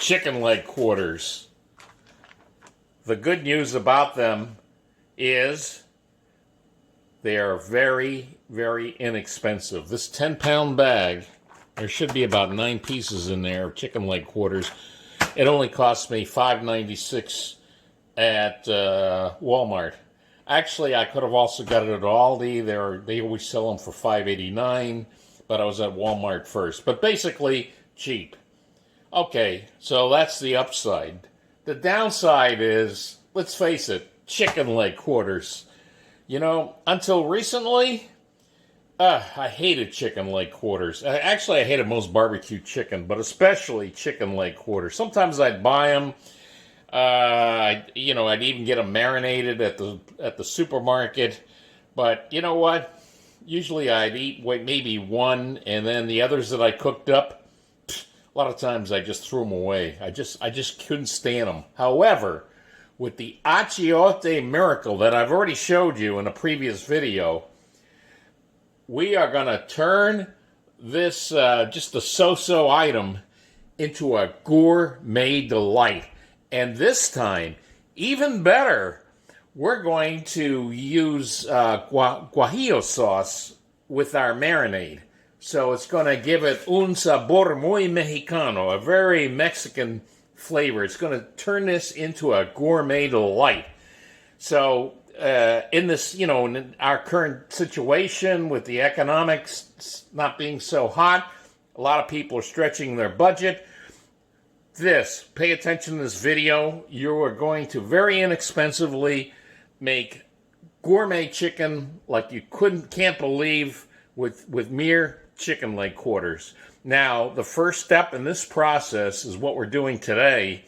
chicken leg quarters. The good news about them is they are very, very inexpensive. This 10-pound bag, there should be about 9 pieces in there of chicken leg quarters. It only cost me $5.96 at Walmart. Actually, I could have also got it at Aldi. They always sell them for $5.89, but I was at Walmart first. But basically, cheap. Okay, so that's the upside. The downside is, let's face it, chicken leg quarters. You know, until recently, I hated chicken leg quarters. Actually, I hated most barbecue chicken, but especially chicken leg quarters. Sometimes I'd buy them. I'd even get them marinated at the supermarket. But you know what? Usually I'd eat maybe one, and then the others that I cooked up, a lot of times I just threw them away. I just couldn't stand them. However, with the Achiote miracle that I've already showed you in a previous video, we are going to turn this just a so-so item into a gourmet delight. And this time, even better, we're going to use guajillo sauce with our marinade. So it's going to give it un sabor muy mexicano, a very Mexican flavor. It's going to turn this into a gourmet delight. So in this, in our current situation with the economics not being so hot, a lot of people are stretching their budget. Pay attention to this video. You are going to very inexpensively make gourmet chicken like you can't believe with mere chicken leg quarters. Now, the first step in this process is what we're doing today,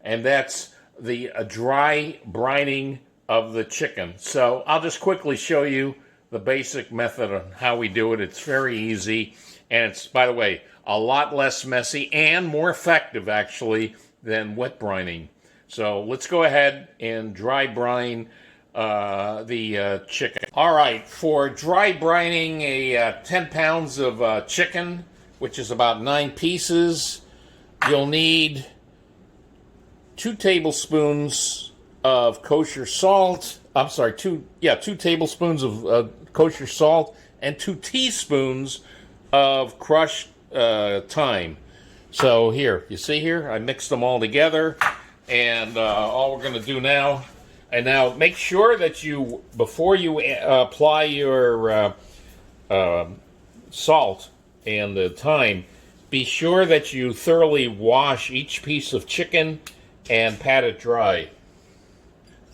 and that's the dry brining of the chicken. So I'll just quickly show you the basic method on how we do it. It's very easy, and it's, by the way, a lot less messy and more effective, actually, than wet brining. So let's go ahead and dry brine the chicken. All right, for dry brining 10 pounds of chicken, which is about 9 pieces, you'll need 2 tablespoons of kosher salt. I'm sorry, 2 tablespoons of kosher salt and 2 teaspoons of crushed thyme. So here, you see here, I mixed them all together, and all we're going to do now. And now make sure that before you apply your salt and the thyme, be sure that you thoroughly wash each piece of chicken and pat it dry.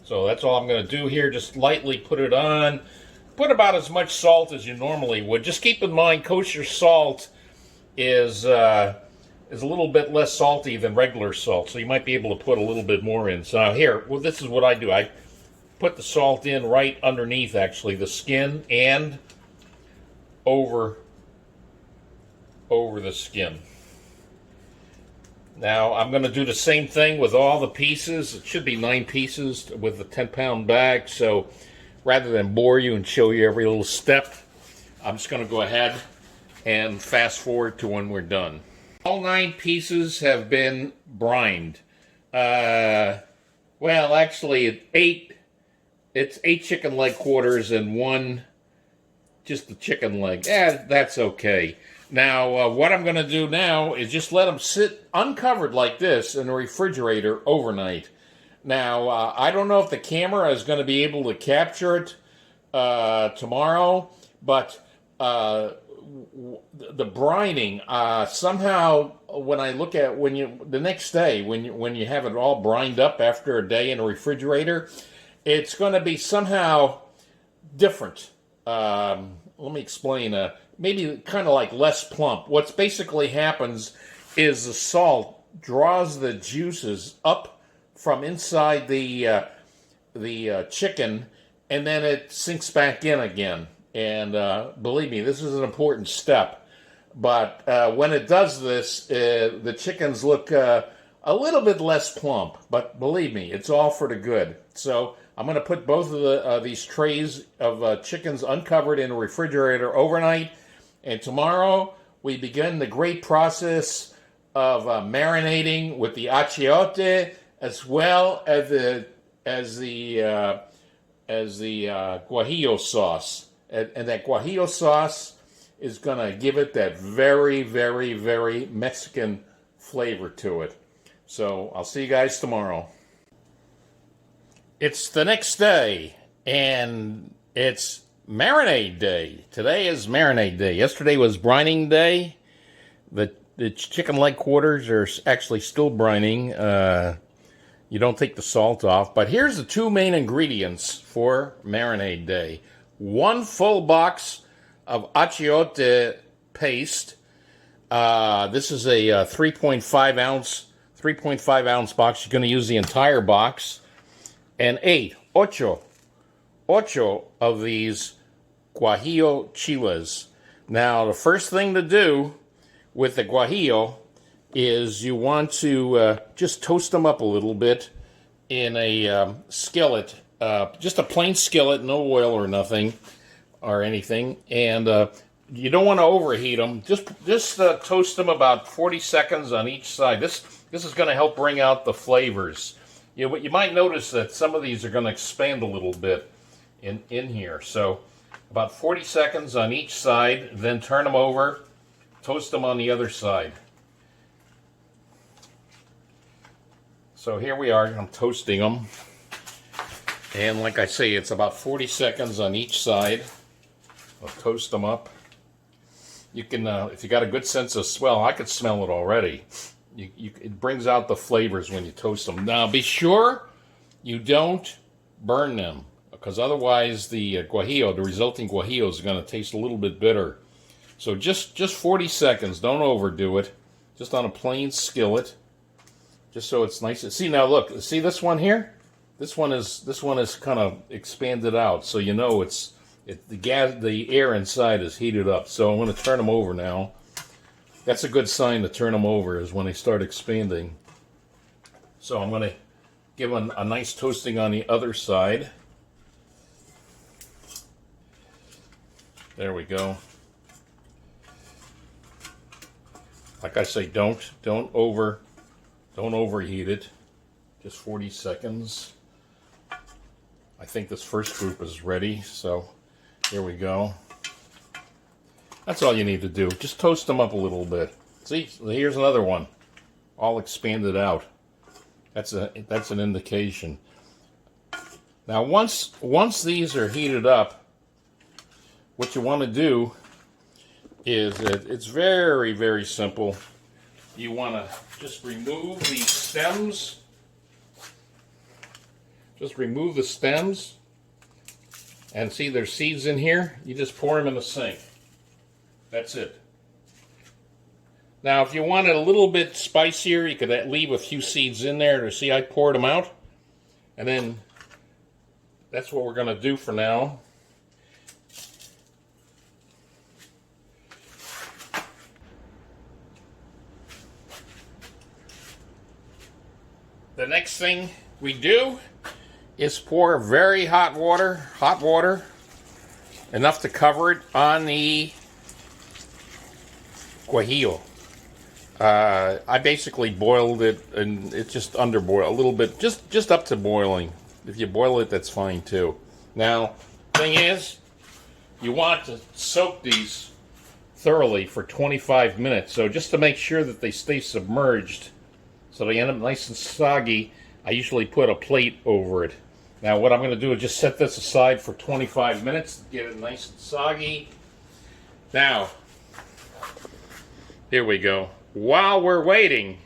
So that's all I'm going to do here. Just lightly put it on. Put about as much salt as you normally would. Just keep in mind, kosher salt is a little bit less salty than regular salt, so you might be able to put a little bit more in. So here, well, this is what I do. I put the salt in right underneath, actually, the skin and over the skin. Now, I'm going to do the same thing with all the pieces. It should be 9 pieces with the 10-pound bag, so rather than bore you and show you every little step, I'm just going to go ahead and fast forward to when we're done. All 9 pieces have been brined. Well, actually, it's 8 chicken leg quarters and 1 just the chicken leg. That's okay. Now, what I'm going to do now is just let them sit uncovered like this in the refrigerator overnight. Now, I don't know if the camera is going to be able to capture it tomorrow, but the brining, somehow when I look at the next day when you have it all brined up after a day in a refrigerator, it's going to be somehow different. Let me explain. Maybe kind of like less plump. What's basically happens is the salt draws the juices up from inside the chicken, and then it sinks back in again. And believe me, this is an important step. But when it does this, the chickens look a little bit less plump. But believe me, it's all for the good. So I'm going to put both of these trays of chickens uncovered in a refrigerator overnight. And tomorrow we begin the great process marinating with the achiote as well as the guajillo sauce, and that guajillo sauce is gonna give it that very, very, very Mexican flavor to it. So I'll see you guys tomorrow. It's the next day, and it's Marinade Day. Today is Marinade Day. Yesterday was Brining Day. The chicken leg quarters are actually still brining. You don't take the salt off. But here's the two main ingredients for Marinade Day. 1 full box of achiote paste. This is a 3.5 ounce box. You're going to use the entire box. And ocho of these guajillo chiles. Now, the first thing to do with the guajillo is you want to just toast them up a little bit in a skillet, just a plain skillet, no oil or nothing or anything. And you don't want to overheat them. Just toast them about 40 seconds on each side. This is going to help bring out the flavors. You might notice that some of these are going to expand a little bit in here. So about 40 seconds on each side, then turn them over, toast them on the other side. So here we are, I'm toasting them. And like I say, it's about 40 seconds on each side. I'll toast them up. You can, if you got a good sense of smell, I could smell it already. It brings out the flavors when you toast them. Now be sure you don't burn them, because otherwise the guajillo, the resulting guajillo, is going to taste a little bit bitter. So just 40 seconds, don't overdo it. Just on a plain skillet, just so it's nice. See now, look, see this one here? This one is kind of expanded out, so you know the air inside is heated up. So I'm going to turn them over now. That's a good sign to turn them over, is when they start expanding. So I'm going to give them a nice toasting on the other side. There we go. Like I say, don't overheat it. Just 40 seconds. I think this first group is ready, so here we go. That's all you need to do. Just toast them up a little bit. See, here's another one, all expanded out. That's an indication. Now, once these are heated up, what you want to do is it's very, very simple. You want to just remove these stems. Just remove the stems. And see, there's seeds in here. You just pour them in the sink. That's it. Now, if you want it a little bit spicier, you could leave a few seeds in there. See, I poured them out. And then that's what we're going to do for now. The next thing we do is pour very hot water, enough to cover it on the guajillo. I basically boiled it, and it's just underboiled a little bit, just up to boiling. If you boil it, that's fine too. Now, thing is, you want to soak these thoroughly for 25 minutes. So just to make sure that they stay submerged, so they end up nice and soggy, I usually put a plate over it. Now what I'm going to do is just set this aside for 25 minutes to get it nice and soggy. Now, here we go. While we're waiting,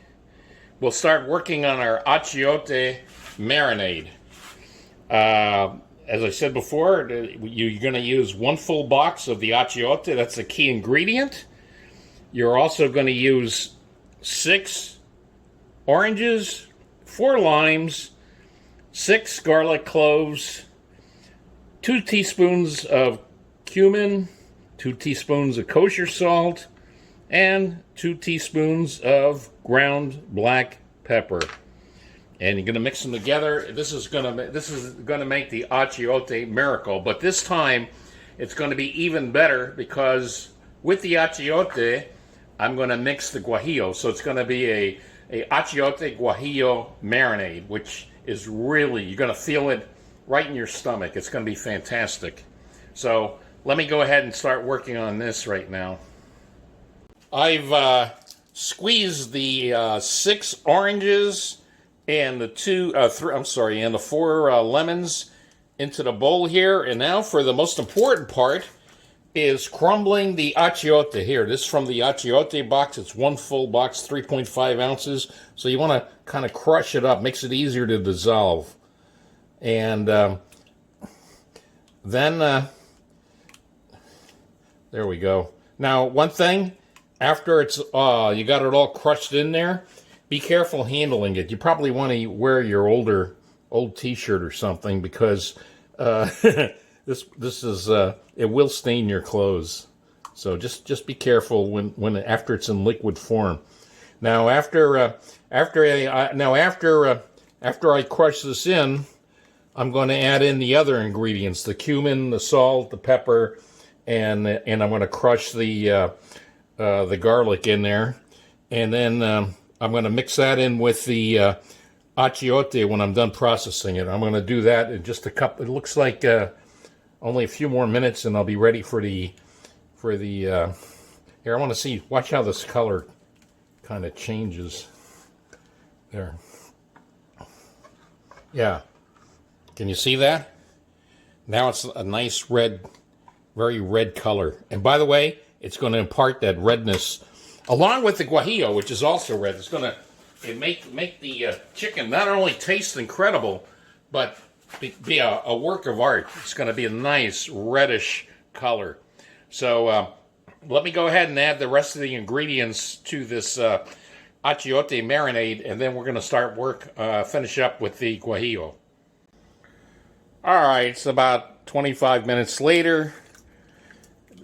we'll start working on our achiote marinade. As I said before, you're going to use 1 full box of the achiote. That's the key ingredient. You're also going to use 6 oranges, 4 limes, 6 garlic cloves, 2 teaspoons of cumin, 2 teaspoons of kosher salt, and 2 teaspoons of ground black pepper. And you're going to mix them together. This is going to make the achiote miracle. But this time, it's going to be even better, because with the achiote, I'm going to mix the guajillo. So it's going to be a Achiote Guajillo marinade, which is really, you're going to feel it right in your stomach. It's going to be fantastic. So let me go ahead and start working on this right now. I've squeezed the 6 oranges and the the 4 lemons into the bowl here. And now for the most important part is crumbling the achiote here. This is from the achiote box. It's 1 full box, 3.5 ounces. So you want to kind of crush it up, makes it easier to dissolve. And then there we go. Now, one thing, after it's you got it all crushed in there, be careful handling it. You probably want to wear your old T-shirt or something, because this is it will stain your clothes. So just be careful when after it's in liquid form. Now after I crush this in, I'm going to add in the other ingredients: the cumin, the salt, the pepper, and I'm going to crush the garlic in there, and then I'm going to mix that in with the achiote when I'm done processing it. I'm going to do that in just a couple. It looks like only a few more minutes, and I'll be ready for the here. I want to see. Watch how this color kind of changes. There. Yeah. Can you see that? Now it's a nice red, very red color. And by the way, it's going to impart that redness along with the guajillo, which is also red. It's going to make the chicken not only taste incredible, but be a work of art. It's going to be a nice reddish color. So let me go ahead and add the rest of the ingredients to this achiote marinade, and then we're going to start finish up with the guajillo. All right, it's about 25 minutes later.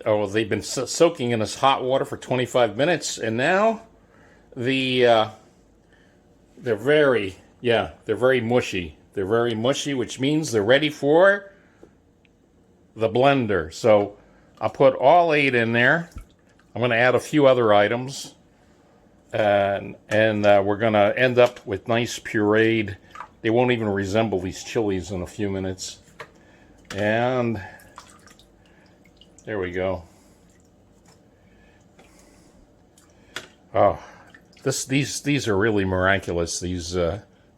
Oh, they've been soaking in this hot water for 25 minutes, and now they're very mushy. They're very mushy, which means they're ready for the blender. So I'll put all 8 in there. I'm going to add a few other items, and we're going to end up with nice pureed. They won't even resemble these chilies in a few minutes. And there we go. Oh, these are really miraculous, these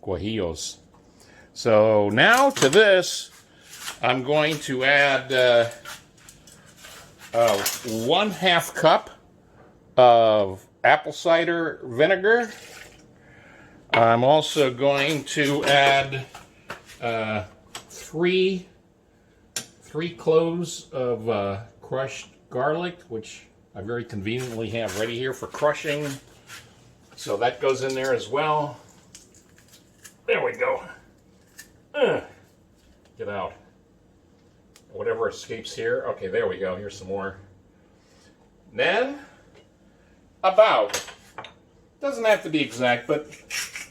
guajillos. So now to this, I'm going to add 1/2 cup of apple cider vinegar. I'm also going to add 3 cloves of crushed garlic, which I very conveniently have ready here for crushing. So that goes in there as well. There we go. Get out. Whatever escapes here. Okay, there we go. Here's some more. Then, doesn't have to be exact, but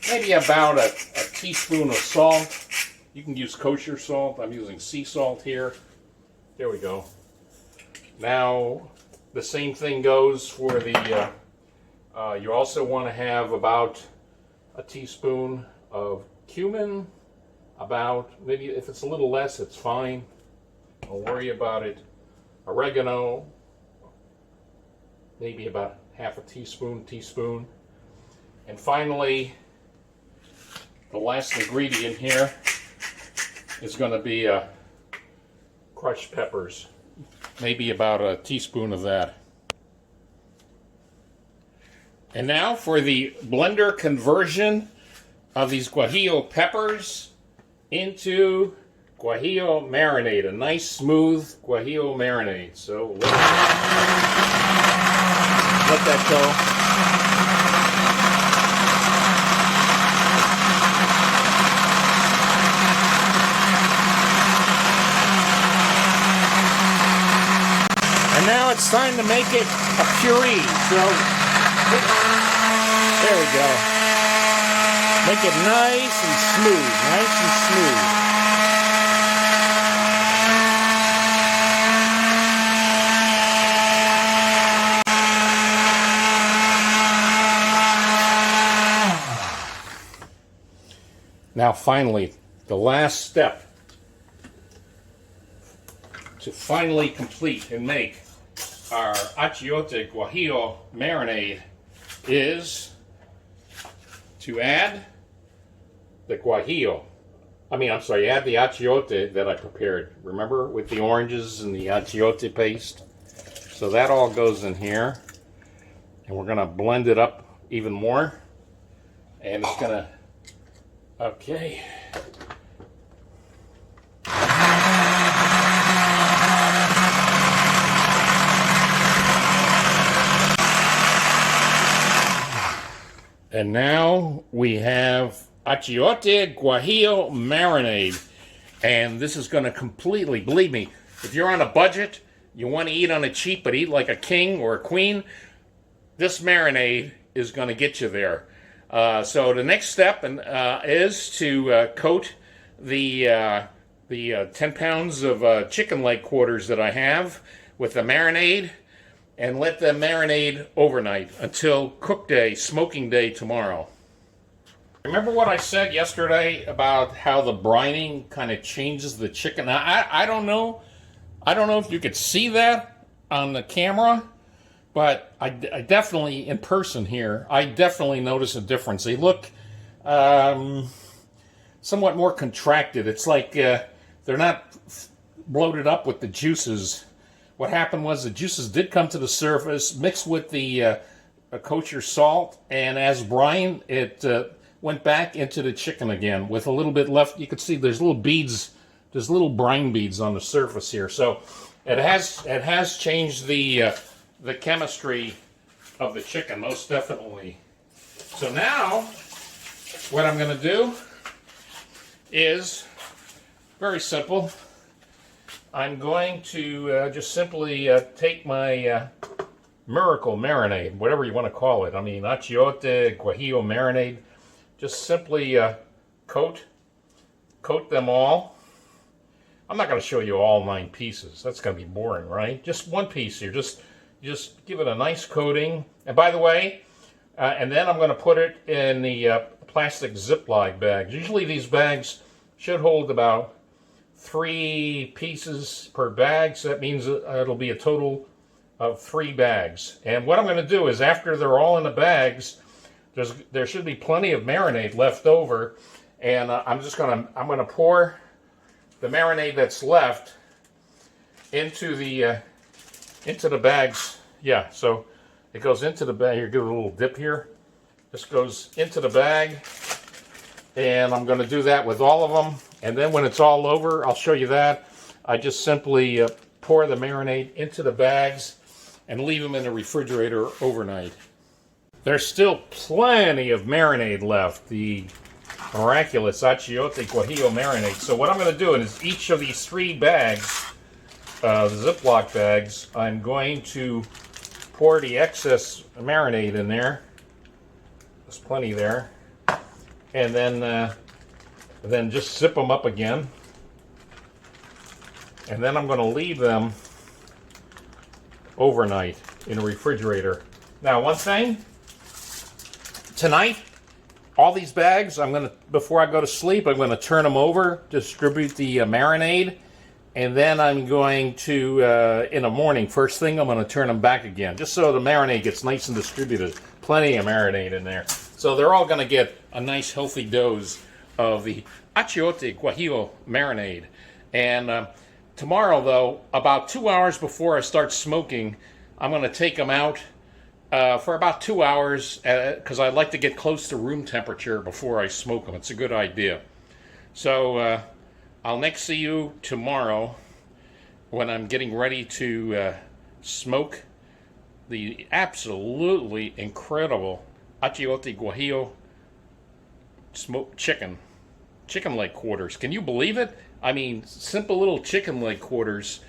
maybe about a teaspoon of salt. You can use kosher salt. I'm using sea salt here. There we go. Now, the same thing goes for the, you also want to have about a teaspoon of cumin. Maybe if it's a little less, it's fine. Don't worry about it. Oregano, maybe about half a teaspoon. And finally, the last ingredient here is going to be crushed peppers. Maybe about a teaspoon of that. And now for the blender conversion of these guajillo peppers into guajillo marinade, a nice smooth guajillo marinade. So let that go. And now it's time to make it a puree. So there we go. Make it nice and smooth, Now finally, the last step to finally complete and make our Achiote Guajillo marinade is to add the guajillo. Add the achiote that I prepared. Remember, with the oranges and the achiote paste? So that all goes in here. And we're gonna blend it up even more. And it's gonna, okay. And now we have Achiote Guajillo marinade. And this is going to completely, believe me, if you're on a budget, you want to eat on a cheap but eat like a king or a queen, this marinade is going to get you there. So the next step is to coat the 10 pounds of chicken leg quarters that I have with the marinade, and let them marinate overnight until cook day, smoking day tomorrow. Remember what I said yesterday about how the brining kind of changes the chicken? Now, I don't know if you could see that on the camera, but I definitely, in person here, I definitely notice a difference. They look somewhat more contracted. It's like they're not bloated up with the juices. What happened was the juices did come to the surface, mixed with the kosher salt, and as brine, it went back into the chicken again with a little bit left. You can see there's little beads, there's little brine beads on the surface here. So it has changed the chemistry of the chicken, most definitely. So now, what I'm going to do is very simple. I'm going to just simply take my miracle marinade, whatever you want to call it. Achiote Guajillo marinade. Just simply coat them all. I'm not going to show you all 9 pieces. That's going to be boring, right? Just one piece here. Just give it a nice coating. And by the way, and then I'm going to put it in the plastic Ziploc bags. Usually these bags should hold about 3 pieces per bag, so that means it'll be a total of 3 bags. And what I'm going to do is, after they're all in the bags, there should be plenty of marinade left over, and I'm going to pour the marinade that's left into the bags. Yeah, so it goes into the bag. Here, give it a little dip here. This goes into the bag, and I'm going to do that with all of them. And then when it's all over, I'll show you that. I just simply pour the marinade into the bags and leave them in the refrigerator overnight. There's still plenty of marinade left, the miraculous Achiote Guajillo marinade. So what I'm going to do is, each of these 3 bags, the Ziploc bags, I'm going to pour the excess marinade in there. There's plenty there. And then just zip them up again. And then I'm going to leave them overnight in a refrigerator. Now, one thing, tonight, all these bags, before I go to sleep, I'm going to turn them over, distribute the marinade, and then I'm going to, in the morning, first thing, I'm going to turn them back again, just so the marinade gets nice and distributed. Plenty of marinade in there. So they're all going to get a nice, healthy dose of the Achiote Guajillo marinade. And tomorrow, though, about 2 hours before I start smoking, I'm going to take them out for about 2 hours, because I like to get close to room temperature before I smoke them. It's a good idea. So I'll next see you tomorrow when I'm getting ready to smoke the absolutely incredible Achiote Guajillo smoked chicken leg quarters. Can you believe it? Simple little chicken leg quarters,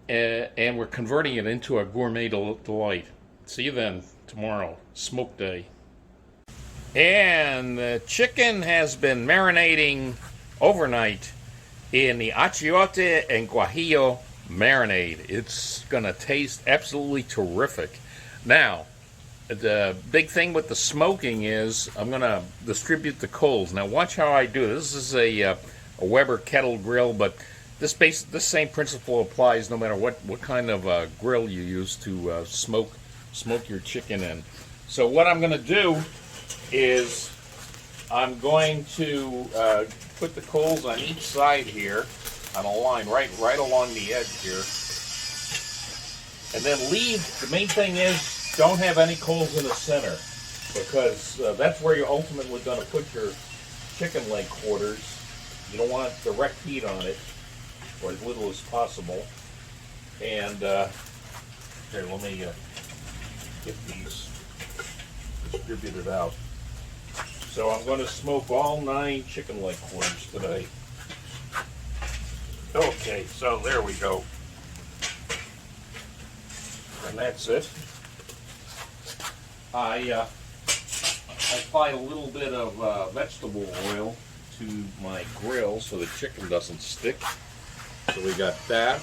and we're converting it into a gourmet delight. See you then tomorrow, smoke day. And the chicken has been marinating overnight in the Achiote and Guajillo marinade. It's gonna taste absolutely terrific. Now, the big thing with the smoking is I'm going to distribute the coals. Now watch how I do this. This is a Weber kettle grill, but this same principle applies no matter what kind of grill you use to smoke your chicken in. So what I'm going to do is I'm going to put the coals on each side here on a line right along the edge here, and then the main thing is don't have any coals in the center, because that's where you're ultimately going to put your chicken leg quarters. You don't want direct heat on it, or as little as possible. And here, let me get these distributed out. So I'm going to smoke all 9 chicken leg quarters today. Okay, so there we go. And that's it. I apply a little bit of vegetable oil to my grill so the chicken doesn't stick. So we got that.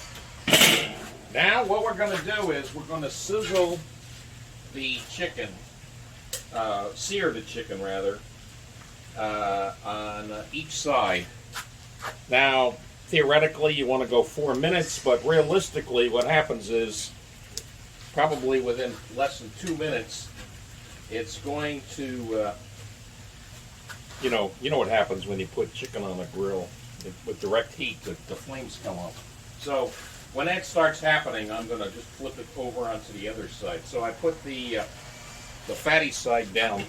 Now what we're going to do is we're going to sizzle the chicken, sear the chicken rather, on each side. Now theoretically you want to go 4 minutes, but realistically what happens is probably within less than 2 minutes it's going to, you know what happens when you put chicken on a grill with direct heat, the flames come up. So when that starts happening, I'm going to just flip it over onto the other side. So I put the fatty side down,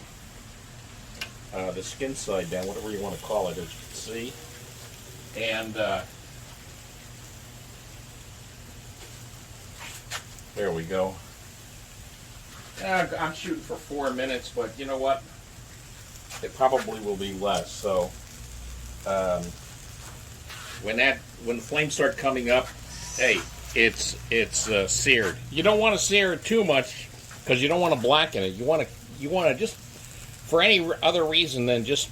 the skin side down, whatever you want to call it, as you can see. And there we go. I'm shooting for 4 minutes, but you know what? It probably will be less. So when the flames start coming up, hey, it's seared. You don't want to sear it too much because you don't want to blacken it. You want to just, for any other reason than just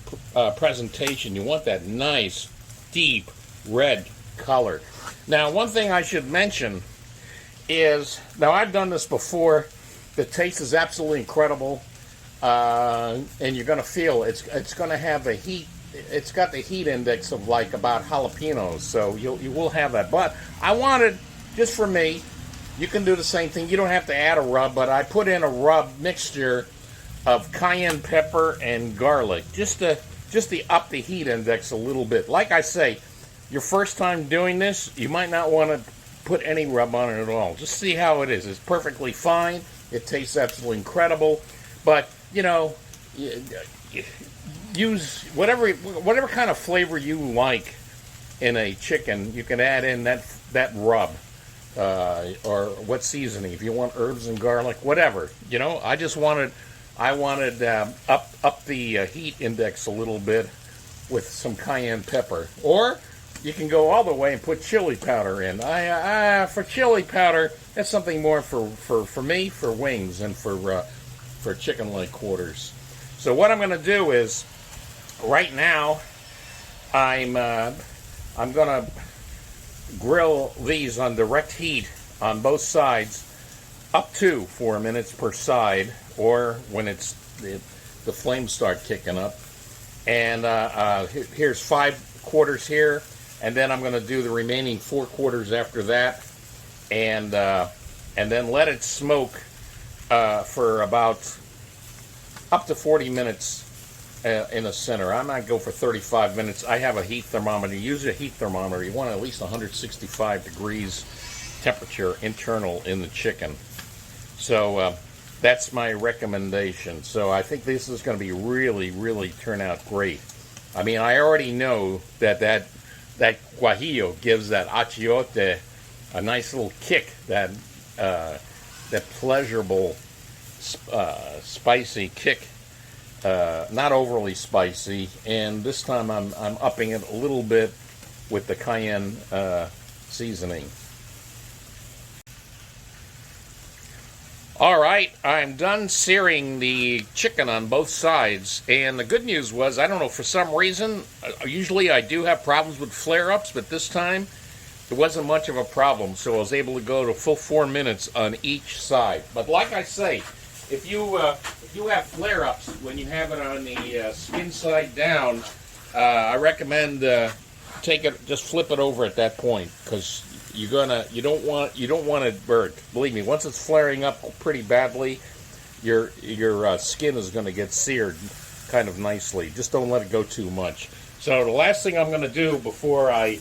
presentation, you want that nice deep red color. Now, one thing I should mention is, now I've done this before. The taste is absolutely incredible, and you're going to feel it's going to have a heat. It's got the heat index of like about jalapenos, so you will have that. But I wanted, just for me, you can do the same thing. You don't have to add a rub, but I put in a rub mixture of cayenne pepper and garlic, just to up the heat index a little bit. Like I say, your first time doing this, you might not want to put any rub on it at all. Just see how it is. It's perfectly fine. It tastes absolutely incredible. But, you know, use whatever kind of flavor you like in a chicken. You can add in that rub or what seasoning. If you want herbs and garlic, whatever. You know, I wanted up the heat index a little bit with some cayenne pepper. Or you can go all the way and put chili powder in. For chili powder, that's something more for me, for wings, and for chicken leg quarters. So what I'm going to do is, right now, I'm going to grill these on direct heat on both sides, up to 4 minutes per side, or when the flames start kicking up. And here's 5 quarters here. And then I'm going to do the remaining 4 quarters after that, and then let it smoke for about up to 40 minutes in the center. I might go for 35 minutes. I have a heat thermometer. Use a heat thermometer. You want at least 165 degrees temperature internal in the chicken. So that's my recommendation. So I think this is going to be really, really turn out great. I mean, I already know that guajillo gives that achiote a nice little kick, that pleasurable spicy kick, not overly spicy. And this time I'm upping it a little bit with the cayenne seasoning. All right, I'm done searing the chicken on both sides, and the good news was, I don't know, for some reason, usually I do have problems with flare-ups, but this time it wasn't much of a problem, so I was able to go to full 4 minutes on each side. But like I say, if you have flare-ups when you have it on the skin side down, I recommend just flip it over at that point, because you don't want it burnt. Believe me, once it's flaring up pretty badly, your skin is going to get seared kind of nicely. Just don't let it go too much. So the last thing I'm going to do before I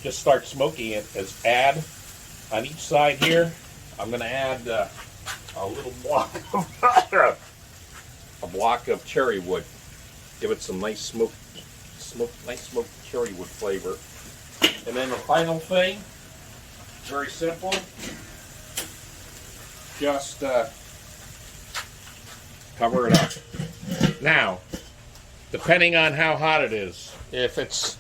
just start smoking it is add on each side here. I'm going to add a little block of cherry wood. Give it some nice smoked cherry wood flavor. And then the final thing, very simple. Just cover it up. Now, depending on how hot it is, if it's,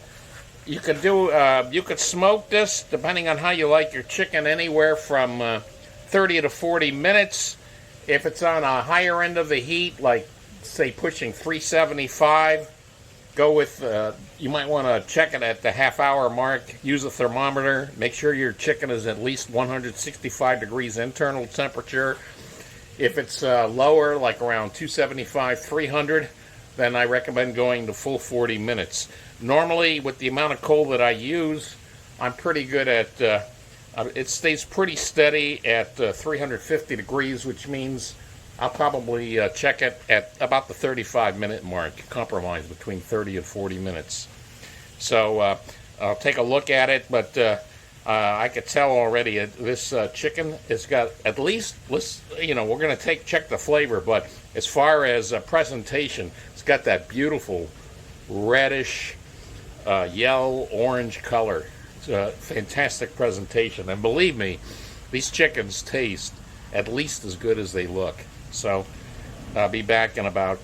you could smoke this depending on how you like your chicken, anywhere from 30 to 40 minutes. If it's on a higher end of the heat, like say pushing 375, go with, you might want to check it at the half-hour mark. Use a thermometer. Make sure your chicken is at least 165 degrees internal temperature. If it's lower, like around 275, 300, then I recommend going to full 40 minutes. Normally, with the amount of coal that I use, I'm pretty good at, it stays pretty steady at 350 degrees, which means I'll probably check it at about the 35-minute mark, compromise between 30 and 40 minutes. So I'll take a look at it, but I could tell already this chicken has got at least, we're going to check the flavor, but as far as presentation, it's got that beautiful reddish, yellow-orange color. It's a fantastic presentation, and believe me, these chickens taste at least as good as they look. So I'll be back in about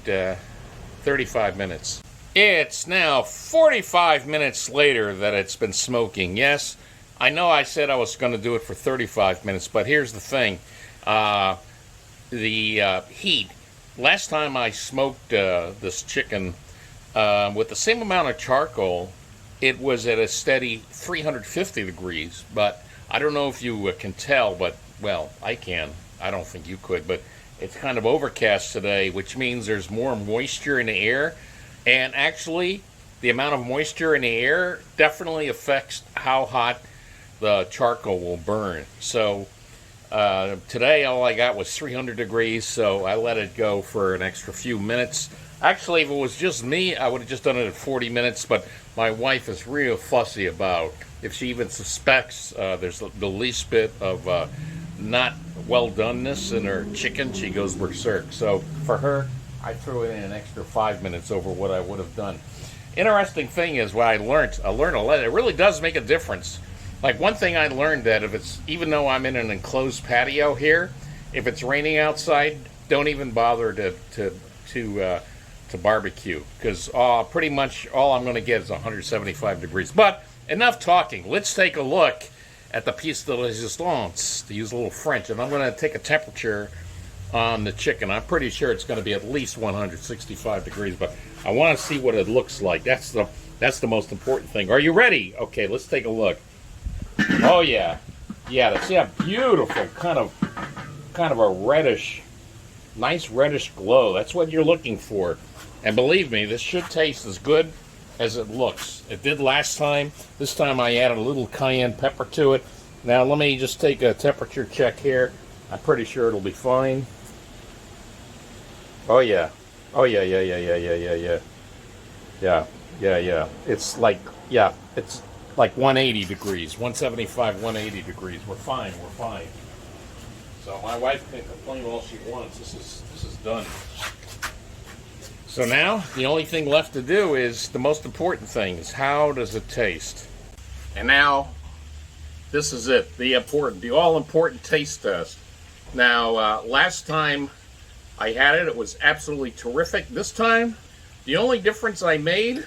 35 minutes. It's now 45 minutes later that it's been smoking. Yes, I know I said I was going to do it for 35 minutes, but here's the thing. The heat. Last time I smoked this chicken with the same amount of charcoal, it was at a steady 350 degrees. But I don't know if you can tell, but, well, I can. I don't think you could, but it's kind of overcast today, which means there's more moisture in the air. And actually, the amount of moisture in the air definitely affects how hot the charcoal will burn. So today all I got was 300 degrees, so I let it go for an extra few minutes. Actually, if it was just me, I would have just done it at 40 minutes, but my wife is real fussy about if she even suspects there's the least bit of not well doneness in her chicken, she goes berserk. So for her, I threw it in an extra 5 minutes over what I would have done. Interesting thing is what I learned a lot. It really does make a difference. Like one thing I learned, that if it's, even though I'm in an enclosed patio here, if it's raining outside, don't even bother to barbecue, because pretty much all I'm going to get is 175 degrees. But enough talking. Let's take a look at the pièce de résistance, to use a little French, and I'm going to take a temperature on the chicken. I'm pretty sure it's going to be at least 165 degrees, but I want to see what it looks like. That's the most important thing. Are you ready? Okay, let's take a look. Oh yeah, see a beautiful kind of a reddish, nice reddish glow. That's what you're looking for. And believe me, this should taste as good as it looks. It did last time. This time I added a little cayenne pepper to it. Now let me just take a temperature check here. I'm pretty sure it'll be fine. Oh yeah. Yeah. It's like, it's like 180 degrees, 175, 180 degrees. We're fine. So my wife can complain all she wants. This is done. So now the only thing left to do is the most important thing, is how does it taste? And now this is it, the all important taste test. Now last time I had it, it was absolutely terrific. This time, the only difference I made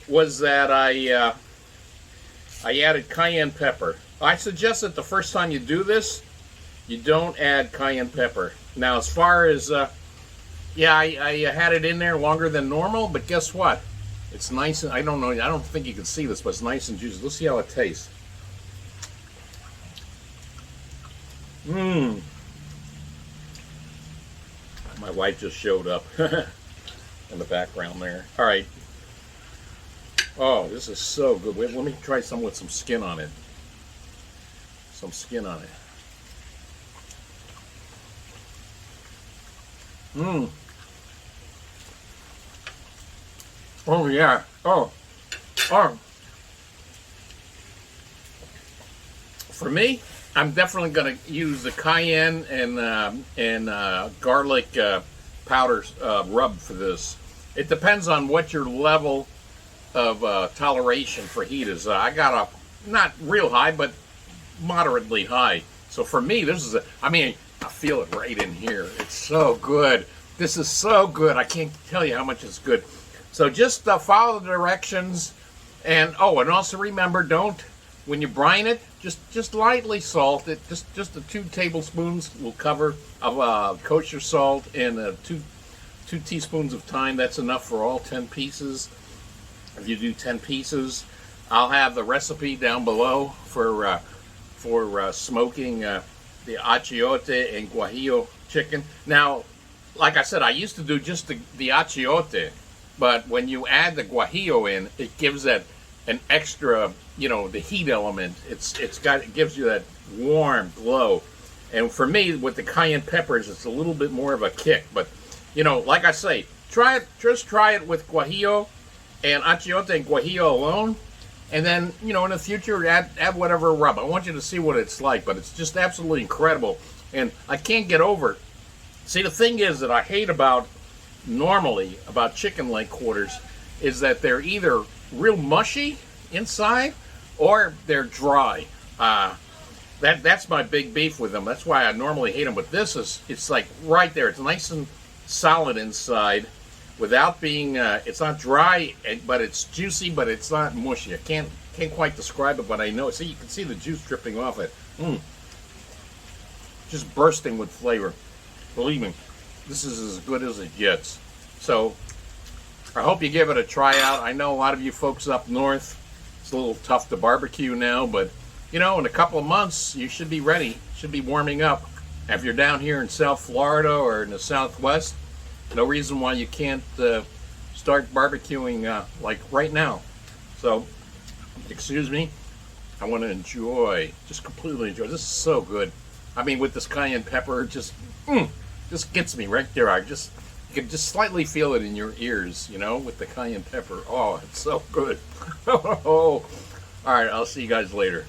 was that I added cayenne pepper. I suggest that the first time you do this, you don't add cayenne pepper. Now, as far as, I had it in there longer than normal, but guess what? It's nice, and I don't think you can see this, but it's nice and juicy. Let's see how it tastes. My wife just showed up in the background there. All right. Oh, this is so good. Wait, let me try some with some skin on it. Some skin on it. Mmm. Oh yeah. Oh. Oh. For me, I'm definitely going to use the cayenne and garlic powder rub for this. It depends on what your level of toleration for heat is. I got a not real high, but moderately high. So for me, this is I mean, I feel it right in here. It's so good. This is so good. I can't tell you how much it's good. So just follow the directions, and and also remember, when you brine it, just lightly salt it. Just the 2 tablespoons will cover of kosher salt and 2 teaspoons of thyme. That's enough for all 10 pieces. If you do 10 pieces, I'll have the recipe down below for smoking the Achiote and Guajillo chicken. Now, like I said, I used to do just the Achiote, but when you add the Guajillo in, it gives that an extra, the heat element. It gives you that warm glow. And for me, with the cayenne peppers, it's a little bit more of a kick. But, like I say, just try it with Guajillo and Achiote and Guajillo alone. And then, in the future, add whatever rub. I want you to see what it's like, but it's just absolutely incredible. And I can't get over it. See, the thing is that I hate about chicken leg quarters is that they're either real mushy inside or they're dry. That's my big beef with them. That's why I normally hate them. But it's like right there. It's nice and solid inside without being, it's not dry, but it's juicy, but it's not mushy. I can't quite describe it, but I know. See, you can see the juice dripping off it. Just bursting with flavor. Believe me, this is as good as it gets. So I hope you give it a try out. I know a lot of you folks up north, it's a little tough to barbecue now, but in a couple of months you should be ready, should be warming up. If you're down here in South Florida or in the Southwest, no reason why you can't start barbecuing like right now. So, excuse me, I want to just completely enjoy. This is so good. I mean, with this cayenne pepper, just gets me right there. You can just slightly feel it in your ears, with the cayenne pepper. Oh, it's so good. All right, I'll see you guys later.